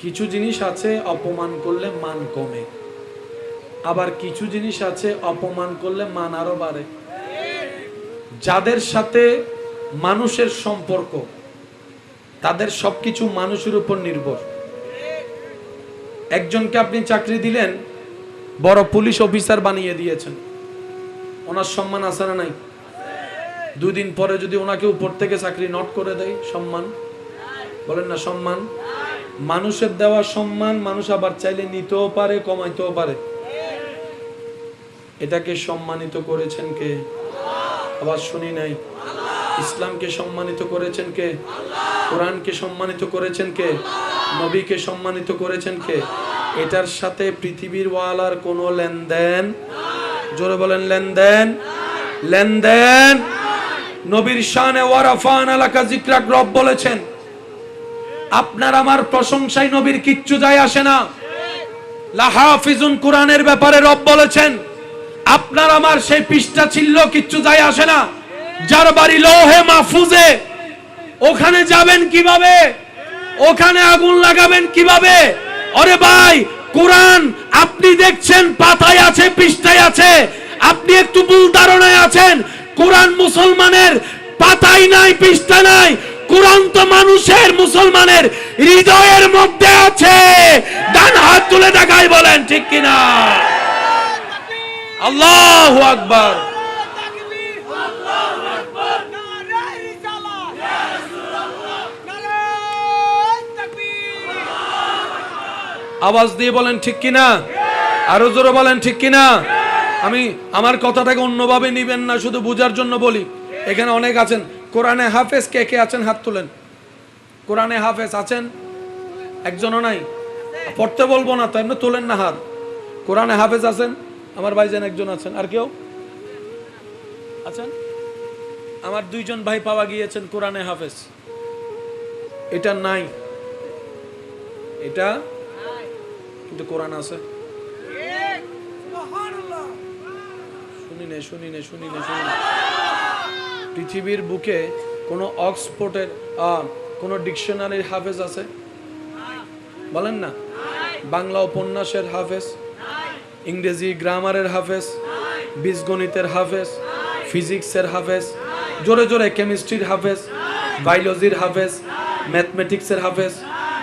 কিছু জিনিস আছে অপমান করলে মান কমে, আবার কিছু জিনিস আছে অপমান করলে মান আরো বাড়ে। যাদের সাথে মানুষের সম্পর্ক, তাদের সবকিছু মানুষের উপর নির্ভর। একজনকে আপনি চাকরি দিলেন, বড় পুলিশ অফিসার বানিয়ে দিয়েছেন, ওনার সম্মান আছে না নাই? দুদিন পরে যদি ওনাকে উপর থেকে চাকরি নট করে দেয়, সম্মান বলেন না? সম্মান, মানুষের দেওয়া সম্মান মানুষ আবার চাইলে নিতেও পারে, কমাইতেও পারে। এটাকে সম্মানিত করেছেন কে? আবার শুনি নাই। ইসলামকে সম্মানিত করেছেন কে? কোরআনকে সম্মানিত করেছেন কে? নবীকে সম্মানিত করেছেন কে? এটার সাথে পৃথিবীর ওয়ালার কোনো লেনদেন, জোরে বলেন লেনদেন, লেনদেন। নবীর শানে ওয়ারাফানা লাকা যিকরাক, রব বলেছেন আপনার আমার প্রশংসায় নবীর কিচ্ছু যায় আসে না। লাহাফিজুন, কোরআনের ব্যাপারে রব বলেছেন আপনার আমার সেই পৃষ্ঠা ছিল কিচ্ছু যায় আসে না। যার বাড়ি লৌহে মাহফুজে, ওখানে যাবেন কিভাবে? ওখানে আগুন লাগাবেন কিভাবে? আরে ভাই, কোরআন আপনি দেখছেন পাতায় আছে, পৃষ্ঠায় আছে, আপনি একটু ভুল ধারণায় আছেন। কোরআন মুসলমানের পাতায় নাই, পৃষ্ঠা নাই। কোরআন তো মানুষের, মুসলমানের হৃদয়ের মধ্যে আছে। ডান হাত তুলে দেখাই, বলেন ঠিক কিনা? আল্লাহু আকবার। আওয়াজ দিয়ে বলেন ঠিক কিনা? আরো জোরে বলেন ঠিক কিনা? আমি আমার কথাটাকে অন্যভাবে নিবেন না, শুধু বোঝার জন্য বলি। এখানে অনেক আছেন কোরআনে হাফেজ, কে কে আছেন হাত তোলেন। কোরআনে হাফেজ আছেন? একজনও নাই? পড়তে বলবো না তো, এমনি তোলেন না হাত। কোরআনে হাফেজ আছেন? আমার ভাইজান একজন আছেন, আর কেউ আছেন? আমার দুইজন ভাই পাওয়া গিয়েছেন কোরআনে হাফেজ। এটা নাই, এটা কিন্তু কোরআন আছে। শুনি নে। পৃথিবীর বুকে কোন অক্সফোর্ডের কোন ডিকশনারির হাফেজ আছে? বলেন না। বাংলা উপন্যাসের হাফেজ, ইংরেজি গ্রামারের হাফেজ, বীজগণিতের হাফেজ, ফিজিক্সের হাফেজ, জোরে জোরে কেমিস্ট্রির হাফেজ, বায়োলজির হাফেজ, ম্যাথমেটিক্সের হাফেজ,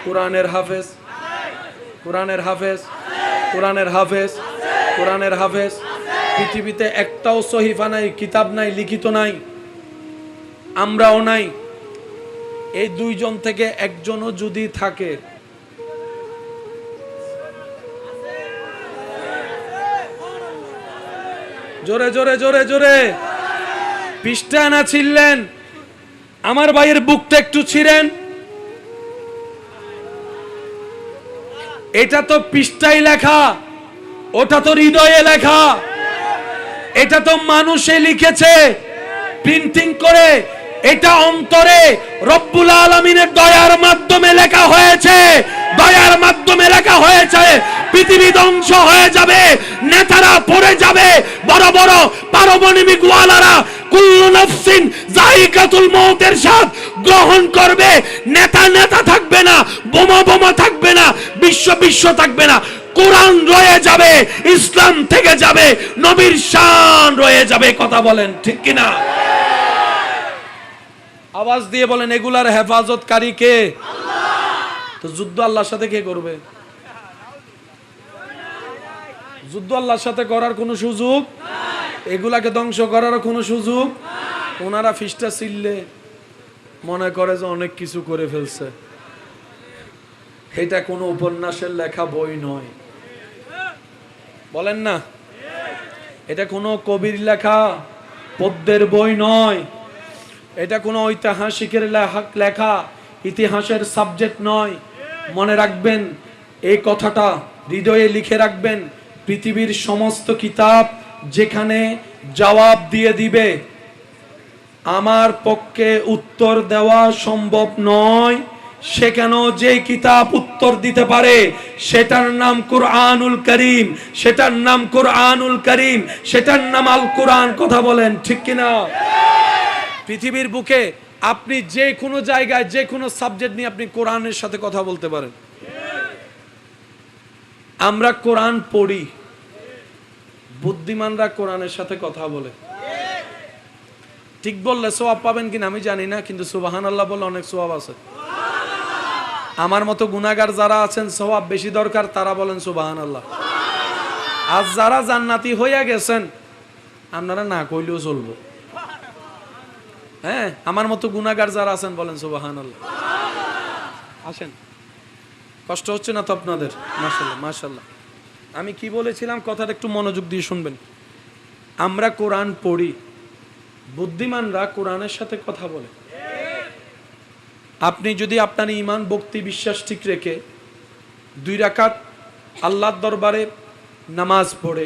কোরআনের হাফেজ, কোরআনের হাফেজ, কোরআনের হাফেজ, কোরআনের হাফেজ। পৃথিবীতে একটাও সহিফা নাই, কিতাব নাই, লিখিত নাই, আমরাও নাই। এই দুইজন থেকে একজনও যদি থাকে, জোরে জোরে জোরে জোরে পৃষ্ঠা না ছিলেন, আমার ভাইয়ের বুকটা একটু ছিঁড়েন। এটা তো পৃষ্ঠায় লেখা, ওটা তো হৃদয়ে লেখা। এটা তো মানুষে লিখেছে প্রিন্টিং করে, এটা অন্তরে রব্বুল আলামিনের দয়ার মাধ্যমে লেখা হয়েছে, দয়ার মাধ্যমে লেখা হয়েছে। পৃথিবী ধ্বংস হয়ে যাবে, নেতারা পড়ে যাবে, বড় বড় পারমাণবিক ওয়ালারা কুল্লু নাফসিন যায়িকাতুল মউতের স্বাদ গ্রহণ করবে। নেতা নেতা থাকবে না, বোমা বোমা থাকবে না, বিশ্ব বিশ্ব থাকবে না। কোরআন রয়ে যাবে, ইসলাম থেকে যাবে, নবীর শান রয়ে যাবে। কথা বলেন ঠিক কিনা? আওয়াজ দিয়ে বলেন এগুলার হেফাজতকারী কে? তো যুদ্ধ আল্লাহর সাথে কে করবে? যুদ্ধ আল্লাহর সাথে করার কোনো সুযোগ, এগুলাকে ধ্বংস করার কোনো সুযোগ। ওনারা ফিসটা ছিললে মনে করে যে অনেক কিছু করে ফেলছে। এটা কোনো উপন্যাসের লেখা বই নয়, বলেন না। এটা কোনো কবির লেখা পদ্যের বই নয়। এটা কোনো ঐতিহাসিকের লেখা, ইতিহাসের সাবজেক্ট নয়। মনে রাখবেন এই কথাটা, হৃদয়ে লিখে রাখবেন। পৃথিবীর সমস্ত কিতাব যেখানে জবাব দিয়ে দিবে, আমার পক্ষে উত্তর দেওয়া সম্ভব নয়, সেখানেও যে কিতাব উত্তর দিতে পারে সেটার নাম কুরআনুল কারীম, সেটার নাম কুরআনুল কারীম, সেটার নাম আল কুরআন। কথা বলেন ঠিক কিনা? পৃথিবীর বুকে আপনি যে কোনো জায়গায় যে কোনো সাবজেক্ট নিয়ে আপনি কোরআনের সাথে কথা বলতে পারেন। আমরা কোরআন পড়ি, বুদ্ধিমানরা কোরআনের সাথে কথা বলে। ঠিক বললে সওয়াব পাবেন কিনা আমি জানি না, কিন্তু সুবহানাল্লাহ বললে অনেক সওয়াব আছে। আমার মতো গুনাহগার যারা আছেন সওয়াব বেশি দরকার, তারা বলেন সুবহানাল্লাহ। আর যারা জান্নাতি হইয়া গেছেন আপনারা না কইলেও চলবো। হ্যাঁ, আমার মতো গুনাহগার যারা আছেন বলেন সুবহানাল্লাহ। আসেন, কষ্ট হচ্ছে না তো আপনাদের? মাশাআল্লাহ মাশাআল্লাহ। আমি কি বলেছিলাম কথাটা একটু মনোযোগ দিয়ে শুনবেন। আমরা কোরআন পড়ি, বুদ্ধিমানরা কোরআনের সাথে কথা বলে। আপনি যদি আপনার ঈমান ভক্তি বিশ্বাস ঠিক রেখে 2 রাকাত আল্লাহর দরবারে নামাজ পড়ে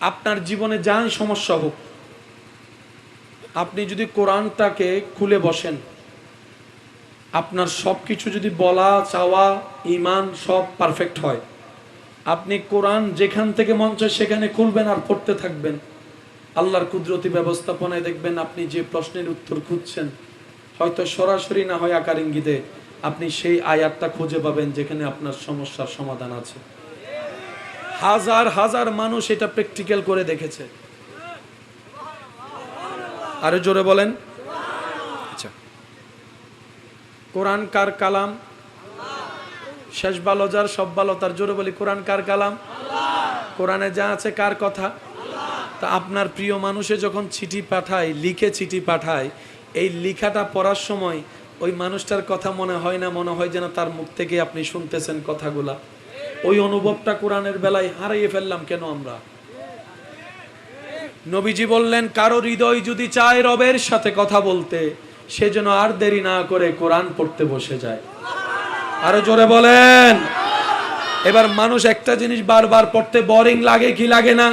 আপনার জীবনে যা সমস্যা হোক, আপনি যদি কোরআনটাকে খুলে বসেন, আপনার সব কিছু যদি বলা চাওয়া ঈমান সব পারফেক্ট হয়, আপনি কোরআন যেখান থেকে মন চায় সেখানে খুলবেন আর পড়তে থাকবেন। আল্লাহর কুদরতি ব্যবস্থাপনায় দেখবেন আপনি যে প্রশ্নের উত্তর খুঁজছেন, হয়তো সরাসরি না হয় আকার ইঙ্গিতে, আপনি সেই আয়াতটা খুঁজে পাবেন যেখানে আপনার সমস্যার সমাধান আছে। হাজার হাজার মানুষ এটা প্র্যাকটিক্যাল করে দেখেছে। আরো জোরে বলেন। আচ্ছা, কোরআন কার কালাম? শেষ ভালো যার সব ভালো তার। জোরে বলি, কোরআন কার কালাম? কোরআনে যা আছে কার কথা? তা আপনার প্রিয় মানুষে যখন চিঠি পাঠায়, লিখে চিঠি পাঠায়, এই লেখাটা পড়ার সময় ওই মানুষটার কথা মনে হয় না? মনে হয় যেন তার মুখ থেকে আপনি শুনতেছেন কথাগুলা। ওই অনুভবটা কোরআনের বেলায় হারিয়ে ফেললাম কেন আমরা? নবীজি বললেন, কারো হৃদয় যদি চায় রবের সাথে কথা বলতে, সে যেন আর দেরি না করে কোরআন পড়তে বসে যায়। আরো জোরে বলেন। এবার মানুষ একটা জিনিস বারবার পড়তে বোরিং লাগে কি লাগে না?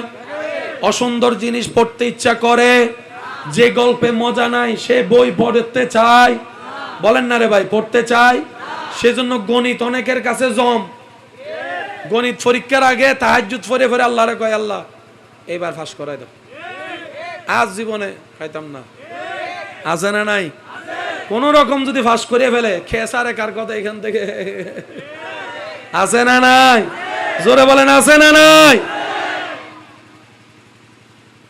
অসুন্দর জিনিস পড়তে ইচ্ছা করে, যে গল্পে মজা নাই সে বই পড়তে চায়। বলেন না রে ভাই, পড়তে চায়। সেজন্য গণিত অনেকের কাছে জম। গণিত পরীক্ষার আগে তাহাজ্জুদ পড়ে পড়ে আল্লাহরে কয়, আল্লাহ এইবার ফাঁস করাই দাও। আজ জীবনে খাইতাম না। আছে না নাই? কোন রকম যদি ফাঁস করে ফেলে, খেসারে কার কথা এখান থেকে। আছে না নাই? জোরে বলেন, আছে না নাই?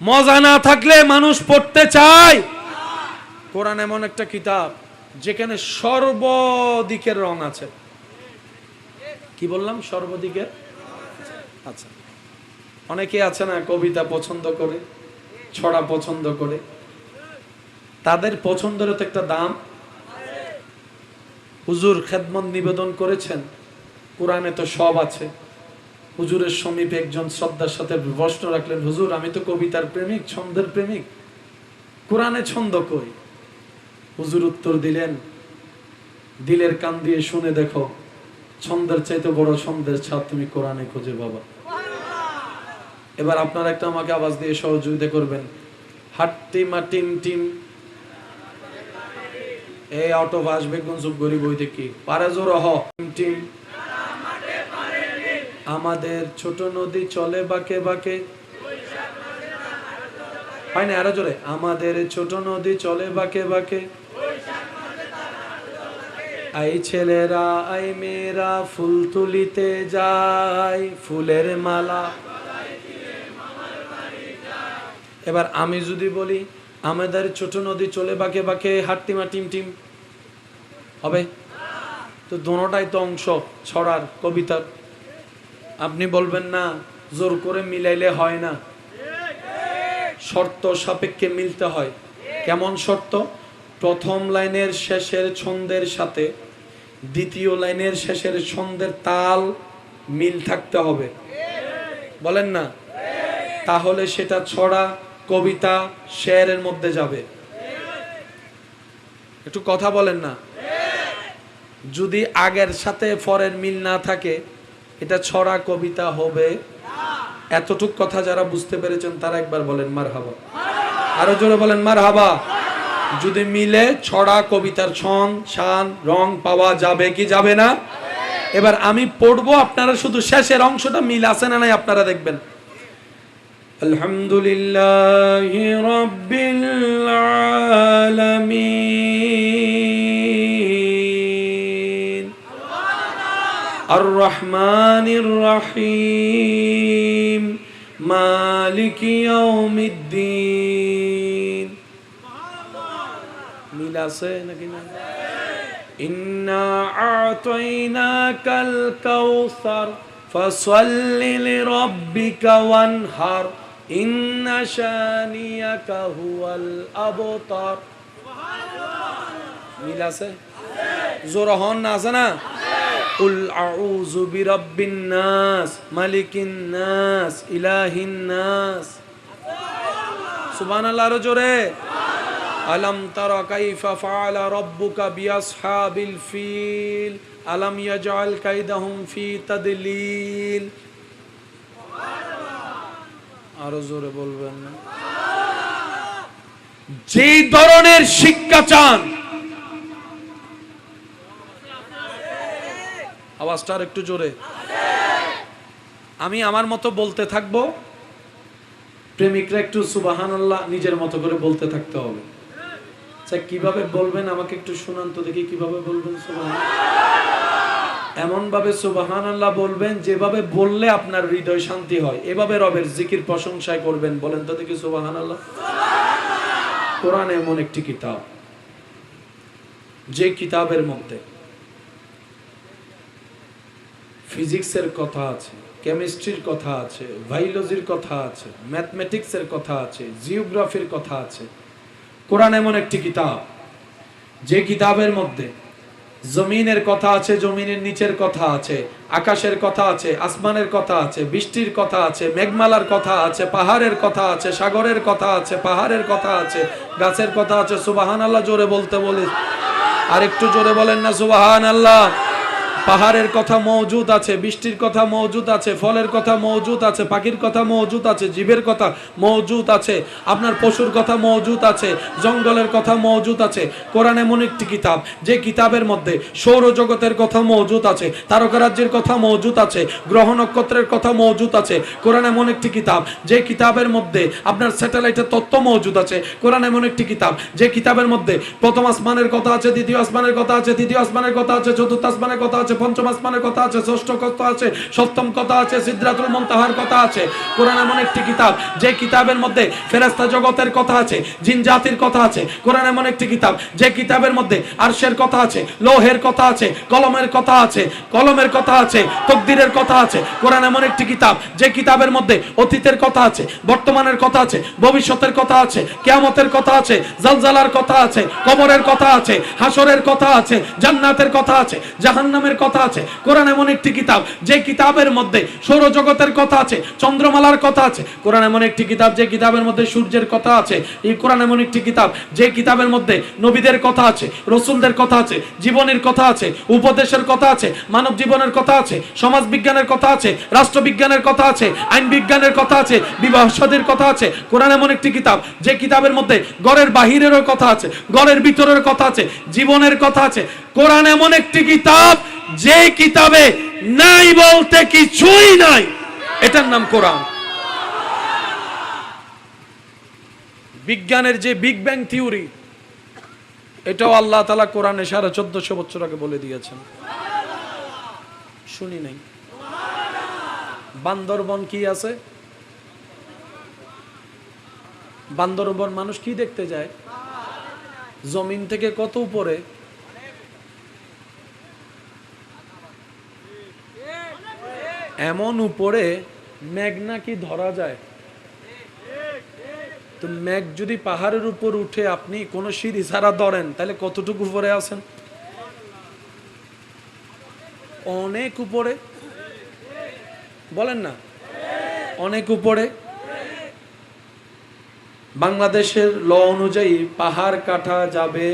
মজা না থাকলে মানুষ পড়তে চায়। কোরআন এমন একটা কিতাব যেখানে সর্বদিকের রং আছে। কি বললাম? সর্বদিকের। আচ্ছা, অনেকে আছে না কবিতা পছন্দ করে, ছড়া পছন্দ করে, তাদের পছন্দেরও তো একটা দাম। হুজুর খেদমত নিবেদন করেছেন, কোরআনে তো সব আছে। হুজুরের সমীপে একজন শ্রদ্ধার সাথে প্রশ্ন রাখলেন, হুজুর আমি তো কবিতার প্রেমিক, ছন্দের প্রেমিক, কোরআনে ছন্দ কই? হুজুর উত্তর দিলেন, দিলের কান দিয়ে শুনে দেখো, ছন্দের চাইতে বড় ছন্দের ছাদ তুমি কোরআনে খুঁজে পাবা। এবার আপনারা একটা আমাকে আওয়াজ দিয়ে সহযোগিতা করবেন। হাট্টিমা টিম টিম। এই অটো আসবে কোন চুপ গরি বইতে কি পারে জোর হ টিম টিম। আমাদের ছোট নদী চলে বাঁকে বাঁকে। হয় না? আরো জোরে। আমাদের ছোট নদী চলে বাঁকে বাঁকে। আই ছেলেরা আই মেয়েরা ফুল তুলিতে যায়, ফুলের মালা। এবার আমি যদি বলি, আমাদের ছোট নদী চলে বাঁকে বাঁকে, হাট্টিমা টিম টিম, হবে? তো দোনোটাই তো অংশ ছড়ার, কবিতার। আপনি বলবেন না জোর করে মিলাইলে হয় না, শর্ত সাপেক্ষে মিলতে হয়। কেমন শর্ত? প্রথম লাইনের শেষের ছন্দের সাথে দ্বিতীয় লাইনের শেষের ছন্দের তাল মিল থাকতে হবে। বলেন না? তাহলে সেটা ছড়া, কবিতা, শেয়ারের মধ্যে যাবে। একটু কথা বলেন না? যদি আগের সাথে পরের মিল না থাকে, এটা ছড়া কবিতা হবে। এতটুক কথা যারা বুঝতে পেরেছেন তারা একবার বলেন মারহাবা। আরো জোরে বলেন মারহাবা। যদি মিলে ছড়া কবিতার ছন শান রং পাওয়া যাবে কি যাবে না? এবার আমি পড়বো, আপনারা শুধু শেষের অংশটা মিল আছে না নাই আপনারা দেখবেন। আলহামদুলিল্লাহি রাব্বিল আলামিন। আর রহমানির রহিম মালিকি ইয়াউমিদ্দিন। মিল আছে নাকি না? ইন্না আ'তাইনাকাল কাউসার ফাসাল্লি লিরাব্বিকা ওয়ানহার ইন্না শানিয়াকা হুয়াল আবতার। মিল আছে? জোরে হন না, আছে না? কুল আউযু বিরাব্বিন নাস মালিকিন নাস ইলাহিন নাস। সুবহানাল্লাহ, আরো জোরে। আলাম তারা কাইফা ফাআলা রাব্বুকা বিআসহাবিল ফিল আলাম ইয়াজআল কাইদাহুম ফি তাদলিল। আরো জোরে বলবেন না? যে ধরনের শিক্ষা চান, আওয়াজটা আর একটু জোরে। আমি আমার মতো বলতে থাকবো, প্রেমিকরা একটু সুবহানাল্লাহ নিজের মতো করে বলতে থাকতে হবে। কিভাবে বলবেন আমাকে একটু শোনান তো দেখি, কিভাবে বলবেন সুবহানাল্লাহ? এমন ভাবে সুবহানাল্লাহ বলবেন যেভাবে বললে আপনার হৃদয় শান্তি হয়। এভাবে রবের জিকির প্রশংসায় করবেন। বলেন তো দেখি সুবহানাল্লাহ। কোরআন এমন একটি কিতাব, যে কিতাবের মধ্যে ফিজিক্সের কথা আছে, কেমিস্ট্রির কথা আছে, বায়োলজির কথা আছে, ম্যাথমেটিক্সের কথা আছে, জিওগ্রাফির কথা আছে। কোরআন এমন একটি কিতাব, যে কিতাবের মধ্যে জমিনের কথা আছে, জমিনের নিচের কথা আছে, আকাশের কথা আছে, আসমানের কথা আছে, বৃষ্টির কথা আছে, মেঘমালার কথা আছে, পাহাড়ের কথা আছে, সাগরের কথা আছে, পাহাড়ের কথা আছে, গাছের কথা আছে। সুবহানাল্লাহ জোরে বলতে বলি, আর একটু জোরে বলেন না সুবহানাল্লাহ। পাহাড়ের কথা মওজুদ আছে, বৃষ্টির কথা মওজুদ আছে, ফলের কথা মওজুদ আছে, পাখির কথা মওজুদ আছে, জীবের কথা মওজুদ আছে, আপনার পশুর কথা মওজুদ আছে, জঙ্গলের কথা মওজুদ আছে। কোরআন এমন একটি কিতাব, যে কিতাবের মধ্যে সৌরজগতের কথা মওজুদ আছে, তারকারাজ্যের কথা মওজুদ আছে, গ্রহ নক্ষত্রের কথা মওজুদ আছে। কোরআন এমন একটি কিতাব, যে কিতাবের মধ্যে আপনার স্যাটেলাইটের তথ্য মওজুদ আছে। কোরআন এমন একটি কিতাব, যে কিতাবের মধ্যে প্রথম আসমানের কথা আছে, দ্বিতীয় আসমানের কথা আছে, তৃতীয় আসমানের কথা আছে, চতুর্থ আসমানের কথা আছে, পঞ্চম আসমানের কথা আছে, ষষ্ঠ কথা আছে, সপ্তম কথা আছে, সিদরাতুল মুনতাহার কথা আছে। কোরআন এমন একটি কিতাব, যে কিতাবের মধ্যে ফেরেশতা জগতের কথা আছে, জিন জাতির কথা আছে। কোরআন এমন একটি কিতাব, যে কিতাবের মধ্যে আরশের কথা আছে, লৌহের কথা আছে, কলমের কথা আছে, কলমের কথা আছে, তাকদীরের কথা আছে। কোরআন এমন একটি কিতাব, যে কিতাবের মধ্যে অতীতের কথা আছে, বর্তমানের কথা আছে, ভবিষ্যতের কথা আছে, কিয়ামতের কথা আছে, জালজালার কথা আছে, কবরের কথা আছে, হাসরের কথা আছে, জান্নাতের কথা আছে, জাহান্নামের কথা আছে। কোরআন এমন একটি কিতাব, যে কিতাবের মধ্যে সৌরজগতের কথা আছে, চন্দ্রমালার কথা আছে। কোরআন এমন একটি কিতাব, যে কিতাবের মধ্যে সূর্যের কথা আছে। এই কোরআন এমন একটি কিতাব, যে কিতাবের মধ্যে নবীদের কথা আছে, রাসূলদের কথা আছে, জীবনের কথা আছে, উপদেশের কথা আছে, মানব জীবনের কথা আছে, সমাজ বিজ্ঞানের কথা আছে, রাষ্ট্রবিজ্ঞানের কথা আছে, আইন বিজ্ঞানের কথা আছে, বিবাহ শাদীর কথা আছে। কোরআন এমন একটি কিতাব, যে কিতাবের মধ্যে ঘরের বাহিরেরও কথা আছে, ঘরের ভিতরের কথা আছে, জীবনের কথা আছে। কোরআন এমন একটি কিতাব, যে কিতাবে নাই বলতে কিছুই নাই, এটার নাম কোরআন। বিজ্ঞানের যে বিগ ব্যাং থিওরি, এটাও আল্লাহ তাআলা কোরআনে 1450 বছর আগে বলে দিয়েছেন। শুনি নাই? বান্দরবন কি আছে? বান্দরবন মানুষ কি দেখতে যায়? জমিন থেকে কত উপরে? এমন উপরে মেঘ নাকি ধরা যায়। তো মেঘ যদি পাহাড়ের উপর উঠে আপনি কোন সিঁড়ি ছাড়া ধরেন, তাহলে কতটুকু উপরে আছেন? অনেক উপরে। বলেন না, অনেক উপরে। বাংলাদেশের ল অনুযায়ী পাহাড় কাটা যাবে,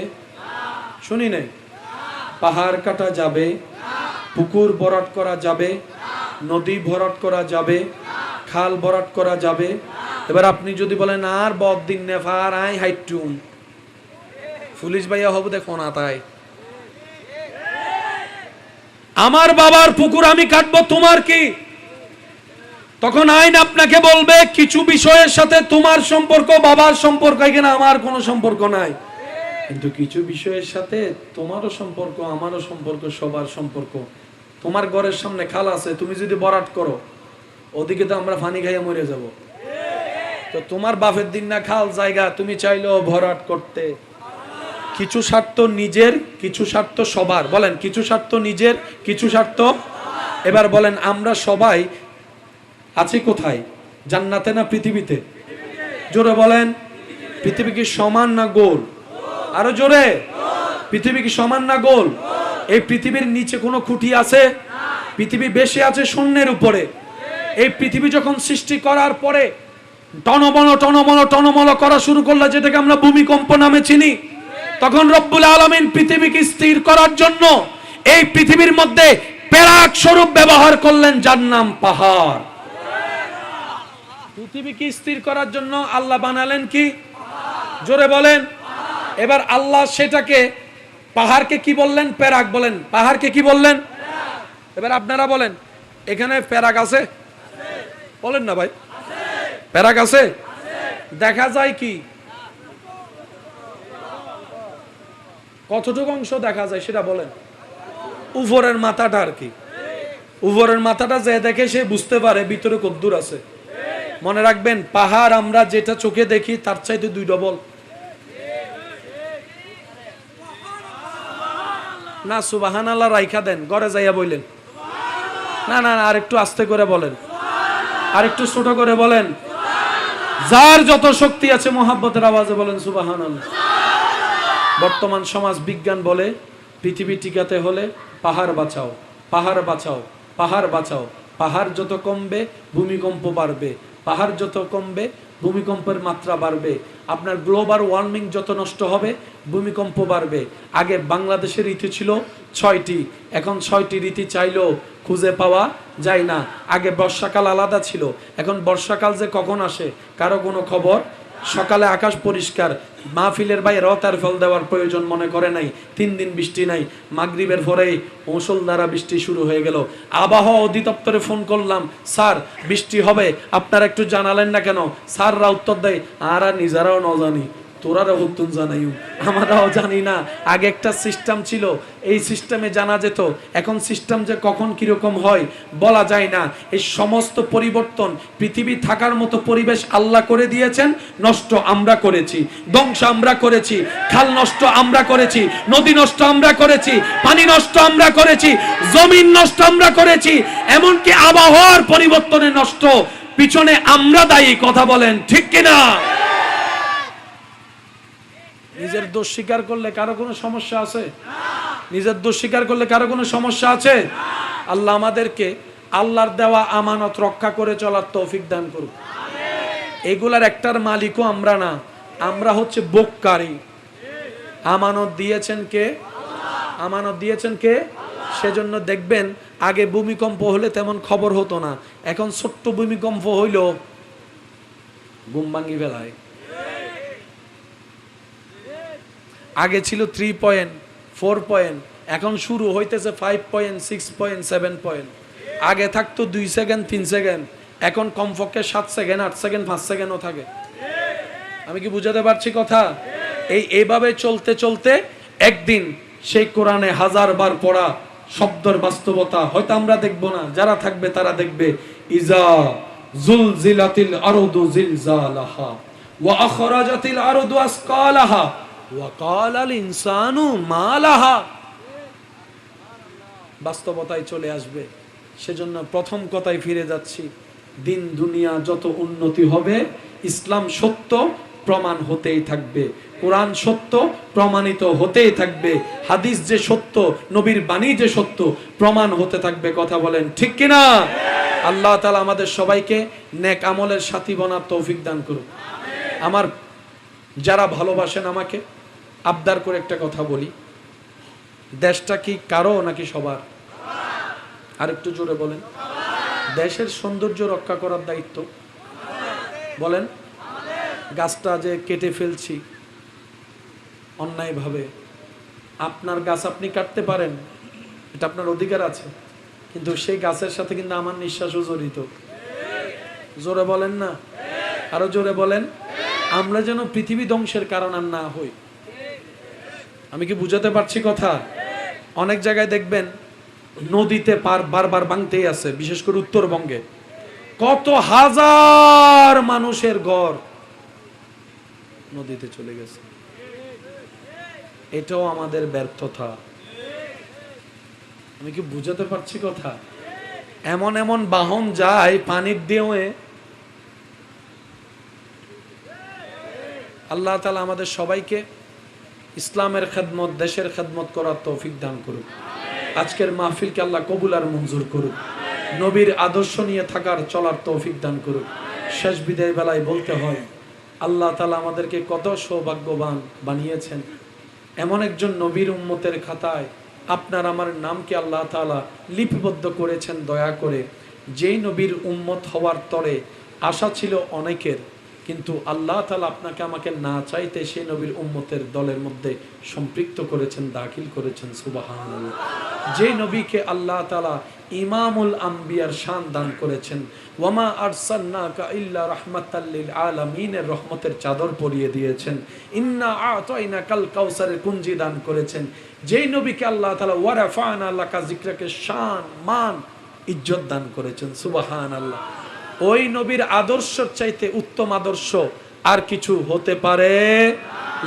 শুনি নাই? পাহাড় কাটা যাবে, পুকুর ভরাট করা যাবে, নদী ভরাট করা যাবে, খাল ভরাট করা যাবে। এবার আপনি যদি বলেন আর বদিন নেফার আই হাইটুম, পুলিশ ভাইয়া হব দেখো না, তাই আমার বাবার পুকুর আমি কাটবো, তোমার কি? তখন আইন আপনাকে বলবে কিছু বিষয়ের সাথে তোমার সম্পর্ক, বাবার সম্পর্ক, এখানে আমার কোনো সম্পর্ক নাই। কিন্তু কিছু বিষয়ের সাথে তোমারও সম্পর্ক, আমারও সম্পর্ক, সবার সম্পর্ক। তোমার ঘরের সামনে খাল আছে, তুমি যদি বরাট করো ওদিকে তো আমরা পানি খাইয়া মরে যাব। তো তোমার বাপের দিন না খাল জায়গা, তুমি চাইলেও ভরাট করতে। কিছু স্বার্থ নিজের, কিছু স্বার্থ সবার। বলেন কিছু স্বার্থ নিজের, কিছু স্বার্থ। এবার বলেন আমরা সবাই আছি কোথায়? জান্নাতে না পৃথিবীতে? জোরে বলেন। পৃথিবী কি সমান না গোল? আরো জোরে। পৃথিবী কি সমান না গোল? এই পৃথিবীর নিচে কোনো খুঁটি আছে? পৃথিবী বেশি আছে শূন্যের উপরে। এই পৃথিবী যখন সৃষ্টি করার পরে টনমল টনমল টনমল করা শুরু করলো, যেটাকে আমরা ভূমিকম্প নামে চিনি, তখন রব্বুল আলামিন পৃথিবীকে স্থির করার জন্য এই পৃথিবীর মধ্যে পেরাক স্বরূপ ব্যবহার করলেন, যার নাম পাহাড়। পৃথিবীকে স্থির করার জন্য আল্লাহ বানালেন কি? জোরে বলেন। এবার আল্লাহ সেটাকে, পাহাড়কে কি বললেন? পেরাক বলেন। পাহাড়কে কি বললেন? এবার আপনারা বলেন, এখানে পেরাক আছে? বলেন না ভাই, পেরাক আছে? দেখা যায় কি? কতটুকু অংশ দেখা যায় সেটা বলেন। উপরের মাথাটা আর কি। উপরের মাথাটা যে দেখে সে বুঝতে পারে ভিতরে কদ্দুর আছে। মনে রাখবেন, পাহাড় আমরা যেটা চোখে দেখি তার চাইতে 2 ডবল। না সুবহানাল্লাহ রাইখা দেন, ঘরে যাইয়া বললেন। না না আর একটু আস্তে করে বলেন, আর একটু ছোট করে বলেন। যার যত শক্তি আছে মোহাব্বতের আওয়াজে বলেন সুবহানাল্লাহ। বর্তমান সমাজ বিজ্ঞান বলে পৃথিবী টিকাতে হলে পাহাড় বাঁচাও, পাহাড় বাঁচাও, পাহাড় বাঁচাও। পাহাড় যত কমবে ভূমিকম্প বাড়বে, পাহাড় যত কমবে ভূমিকম্পের মাত্রা বাড়বে। আপনার গ্লোবাল ওয়ার্মিং যত নষ্ট হবে ভূমিকম্প বাড়বে। আগে বাংলাদেশের ঋতু ছিল 6টি, এখন 6টি ঋতু চাইলেও খুঁজে পাওয়া যায় না। আগে বর্ষাকাল আলাদা ছিল, এখন বর্ষাকাল যে কখন আসে কারো কোনো খবর। সকালে আকাশ পরিষ্কার, মাহফিলের বাইরে তার ফল দেওয়ার প্রয়োজন মনে করে নাই। 3 দিন বৃষ্টি নাই, মাগরিবের পরেই মুষলধারা বৃষ্টি শুরু হয়ে গেল। আবহাওয়া অধিদপ্তরে ফোন করলাম, স্যার বৃষ্টি হবে, আপনারা একটু জানালেন না কেন? স্যাররা উত্তর দেয়, আর নিজেরাও ন জানি, তোরাও হুতুন জানাইও, আমরাও জানি না। আগে একটা সিস্টেম ছিল, এই সিস্টেমে জানা যেত। এখন সিস্টেম যে কখন কিরকম হয় বলা যায় না। এই সমস্ত পরিবর্তন, পৃথিবী থাকার মতো পরিবেশ আল্লাহ করে দিয়েছেন, নষ্ট আমরা করেছি, ধ্বংস আমরা করেছি। খাল নষ্ট আমরা করেছি, নদী নষ্ট আমরা করেছি, পানি নষ্ট আমরা করেছি, জমিন নষ্ট আমরা করেছি, এমনকি আবহাওয়ার পরিবর্তনে নষ্ট পিছনে আমরা দায়ী। কথা বলেন ঠিক কিনা? নিজের দোষ স্বীকার করলে কারো কোনো সমস্যা আছে? নিজের দোষ স্বীকার করলে কারো কোনো সমস্যা আছে? আল্লাহ আমাদেরকে আল্লাহর দেওয়া আমানত রক্ষা করে চলার তৌফিক দান করুক। এগুলার একটার মালিকও আমরা না, আমরা হচ্ছে ভোগকারী। আমানত দিয়েছেন কে? আমানত দিয়েছেন কে? সেজন্য দেখবেন আগে ভূমিকম্প হলে তেমন খবর হতো না, এখন ছোট্ট ভূমিকম্প হইল ঘুম ভাঙ্গি ফেলায়। আগে ছিল 3 পয়েন্ট 4 পয়েন্ট, এখন শুরু হইতেছে 5 পয়েন্ট 6 পয়েন্ট 7 পয়েন্ট। আগে থাকতো 2 সেকেন্ড 3 সেকেন্ড, এখন কমপক্ষে 7 সেকেন্ড 8 সেকেন্ড 5 সেকেন্ডও থাকে। আমি কি বুঝাতে পারছি কথা? এইভাবে চলতে চলতে একদিন সেই কোরআনে 1000 বার পড়া শব্দের বাস্তবতা হয়তো আমরা দেখব না, যারা থাকবে তারা দেখবে। ইজা জুলজিলাতিল আরদু জিলজালাহা ওয়া আখরাজাতিল আরদু আসকালাহা ওয়া ক্বালাল ইনসানু মা লাহা। বাস্তবতায় চলে আসবে। সেজন্য প্রথম কথায় ফিরে যাচ্ছি, দিন দুনিয়া যত উন্নতি হবে ইসলাম সত্য প্রমাণ হতেই থাকবে, কোরআন সত্য প্রমাণিত হতেই থাকবে, হাদিস যে সত্য, নবীর বাণী যে সত্য প্রমাণ হতে থাকবে। কথা বলেন ঠিক কিনা? আল্লাহ তাআলা আমাদের সবাইকে নেক আমলের সাথী বানার তৌফিক দান করুন। আমার যারা ভালোবাসেন আমাকে, আবদার করে একটা কথা বলি, দেশটা কি কারো নাকি সবার? আর একটু জোরে বলেন। দেশের সৌন্দর্য রক্ষা করার দায়িত্ব বলেন। গাছটা যে কেটে ফেলছি অন্যায়ভাবে, আপনার গাছ আপনি কাটতে পারেন, এটা আপনার অধিকার আছে, কিন্তু সেই গাছের সাথে কিন্তু আমার নিঃশ্বাসও জড়িত। জোরে বলেন না, আরো জোরে বলেন। আমরা যেন পৃথিবী ধ্বংসের কারণ আর না হই। আমি কি বুঝাতে পারছি কথা? অনেক জায়গায় দেখবেন নদীতে বারবার ভাঙতেই আছে, বিশেষ করে উত্তরবঙ্গে কত হাজার মানুষের ঘর নদীতে চলে গেছে। এটাও আমাদের ব্যর্থতা। আমি কি বুঝাতে পারছি কথা? এমন এমন বাহন যায় পানির দিয়ে। আল্লাহ তাআলা আমাদের সবাইকে ইসলামের খেদমত, দেশের খেদমত করার তৌফিক দান করুক। আজকের মাহফিলকে আল্লাহ কবুল আর মঞ্জুর করুক। নবীর আদর্শ নিয়ে থাকার চলার তৌফিক দান করুক। শেষ বিদায় বেলায় বলতে হয়, আল্লাহ তাআলা আমাদেরকে কত সৌভাগ্যবান বানিয়েছেন। এমন একজন নবীর উম্মতের খাতায় আপনার আমার নামকে আল্লাহ তাআলা লিপিবদ্ধ করেছেন দয়া করে। যেই নবীর উম্মত হওয়ার তরে আশা ছিল অনেকের, কিন্তু আল্লাহ তাআলা আপনাকে আমাকে না চাইতে সেই নবীর উম্মতের দলের মধ্যে সম্পৃক্ত করেছেন, দাখিল করেছেন। সুবহানাল্লাহ। যেই নবীকে আল্লাহ তাআলা ইমামুল আম্বিয়ার শান দান করেছেন, ওয়ামা আরসালনাকা ইল্লা রাহমাতাল লিল আলামিনের রহমতের চাদর পরিয়ে দিয়েছেন, ইন্না আতাইনাকাল কাউসারের কুঞ্জি দান করেছেন। যেই নবীকে আল্লাহ তাআলা ওয়ারাফানা লাকা যিকরাকে শান, মান, ইজ্জত দান করেছেন। সুবহানাল্লাহ। ওই নবীর আদর্শের চাইতে উত্তম আদর্শ আর কিছু হতে পারে?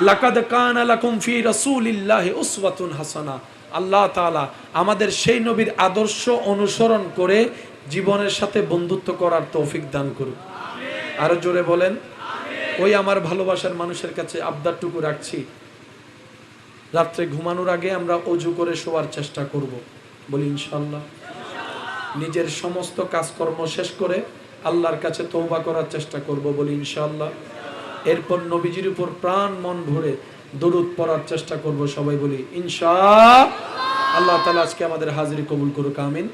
লাকাদ কানা লাকুম ফি রাসূলিল্লাহি উসওয়াতুন হাসানাহ। আল্লাহ তাআলা আমাদের সেই নবীর আদর্শ অনুসরণ করে জীবনের সাথে বন্ধুত্ব করার তৌফিক দান করুন। আরো জোরে বলেন। ওই আমার ভালোবাসার মানুষের কাছে আবদারটুকু রাখছি, রাত্রে ঘুমানোর আগে আমরা ওযু করে শোয়ার চেষ্টা করব, বলি ইনশাআল্লাহ। নিজের সমস্ত কাজকর্ম শেষ করে আল্লাহর কাছে তওবা করার চেষ্টা করব, বলি ইনশাআল্লাহ। এরপর নবীজির উপর প্রাণ মন ভরে দরুদ পড়ার চেষ্টা করব, সবাই বলি ইনশাআল্লাহ। আল্লাহ তাআলা আজকে আমাদের হাজিরি কবুল করুক, আমিন।